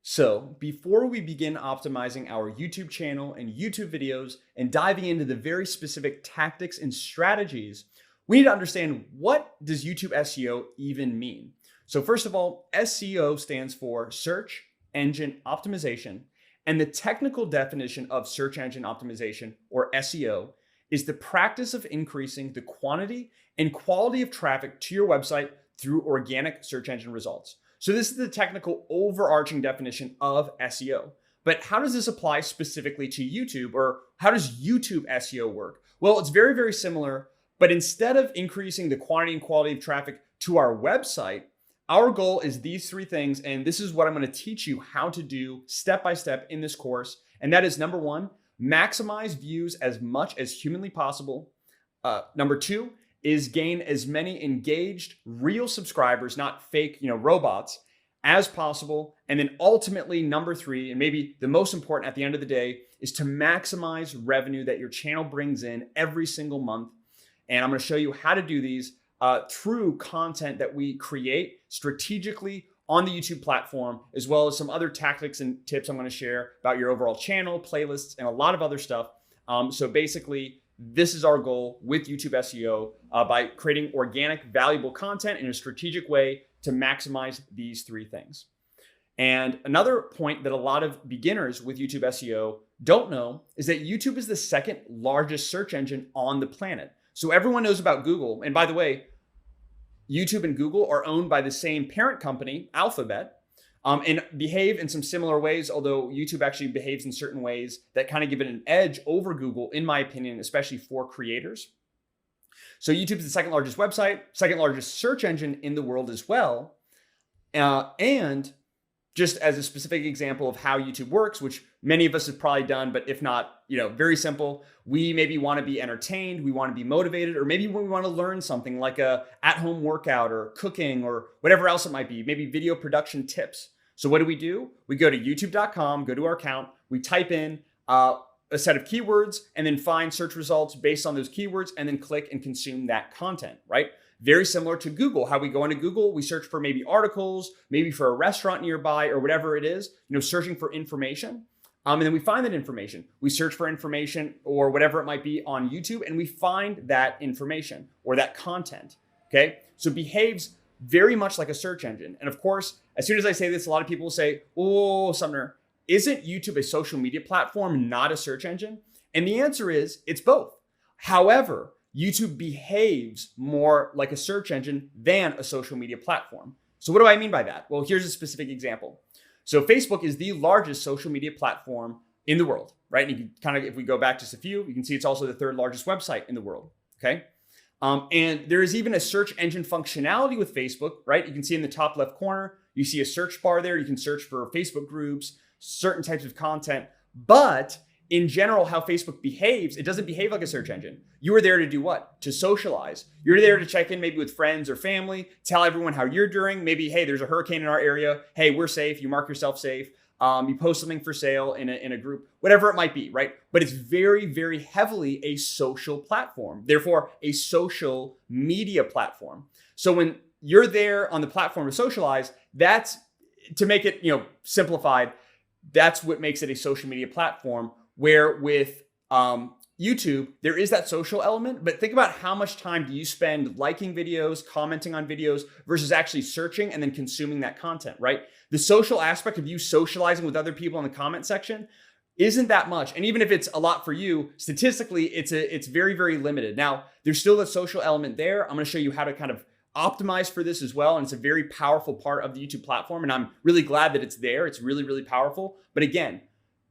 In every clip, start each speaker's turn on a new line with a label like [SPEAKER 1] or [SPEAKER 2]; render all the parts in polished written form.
[SPEAKER 1] So before we begin optimizing our YouTube channel and YouTube videos and diving into the very specific tactics and strategies, we need to understand, what does YouTube SEO even mean? So first of all, SEO stands for search engine optimization. And the technical definition of search engine optimization, or SEO, is the practice of increasing the quantity and quality of traffic to your website through organic search engine results. So this is the technical overarching definition of SEO. But how does this apply specifically to YouTube, or how does YouTube SEO work? Well, it's very, very similar, but instead of increasing the quantity and quality of traffic to our website, our goal is these three things, and this is what I'm going to teach you how to do step by step in this course. And that is, number one, maximize views as much as humanly possible. Number two is gain as many engaged real subscribers, not fake, robots, as possible. And then ultimately, number three, and maybe the most important at the end of the day, is to maximize revenue that your channel brings in every single month. And I'm going to show you how to do these through content that we create strategically on the YouTube platform, as well as some other tactics and tips I'm going to share about your overall channel, playlists, and a lot of other stuff. So basically, this is our goal with YouTube SEO by creating organic, valuable content in a strategic way to maximize these three things. And another point that a lot of beginners with YouTube SEO don't know is that YouTube is the second largest search engine on the planet. So everyone knows about Google. And by the way, YouTube and Google are owned by the same parent company, Alphabet, and behave in some similar ways, although YouTube actually behaves in certain ways that kind of give it an edge over Google, in my opinion, especially for creators. So YouTube is the second largest website, second largest search engine in the world as well. And just as a specific example of how YouTube works, which many of us have probably done, but if not, very simple. We maybe want to be entertained, we want to be motivated, or maybe we want to learn something like a at-home workout or cooking or whatever else it might be, maybe video production tips. So what do? We go to youtube.com, go to our account, we type in a set of keywords and then find search results based on those keywords and then click and consume that content, right? Very similar to Google. How we go into Google, we search for maybe articles, maybe for a restaurant nearby or whatever it is, searching for information. And then we find that information. We search for information or whatever it might be on YouTube, and we find that information or that content, okay? So it behaves very much like a search engine. And of course, as soon as I say this, a lot of people will say, oh, Sumner, isn't YouTube a social media platform, not a search engine? And the answer is, it's both. However, YouTube behaves more like a search engine than a social media platform. So what do I mean by that? Well, here's a specific example. So Facebook is the largest social media platform in the world, right? And you can if we go back just a few, you can see it's also the third largest website in the world, okay? And there is even a search engine functionality with Facebook, right? You can see in the top left corner, you see a search bar there. You can search for Facebook groups, certain types of content, but in general, how Facebook behaves, it doesn't behave like a search engine. You are there to do what? To socialize. You're there to check in maybe with friends or family, tell everyone how you're doing. Maybe, hey, there's a hurricane in our area. Hey, we're safe. You mark yourself safe. You post something for sale in a group, whatever it might be, right? But it's very, very heavily a social platform. Therefore, a social media platform. So when you're there on the platform to socialize, that's, to make it, simplified, that's what makes it a social media platform. Where with YouTube, there is that social element, but think about how much time do you spend liking videos, commenting on videos versus actually searching and then consuming that content, right? The social aspect of you socializing with other people in the comment section isn't that much. And even if it's a lot for you, statistically, it's very, very limited. Now, there's still a social element there. I'm going to show you how to kind of optimize for this as well. And it's a very powerful part of the YouTube platform. And I'm really glad that it's there. It's really, really powerful. But again,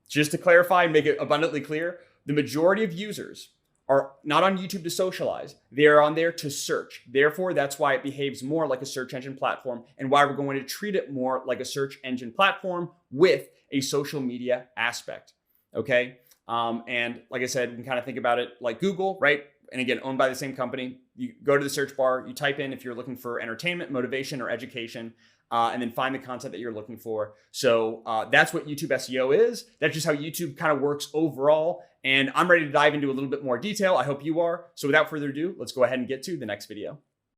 [SPEAKER 1] just to clarify and make it abundantly clear, the majority of users are not on YouTube to socialize. They're on there to search. Therefore, that's why it behaves more like a search engine platform and why we're going to treat it more like a search engine platform with a social media aspect, okay? And like I said, we can kind of think about it like Google, right? And again, owned by the same company. You go to the search bar, you type in if you're looking for entertainment, motivation, or education, and then find the content that you're looking for. So that's what YouTube SEO is. That's just how YouTube kind of works overall. And I'm ready to dive into a little bit more detail. I hope you are. So without further ado, let's go ahead and get to the next video.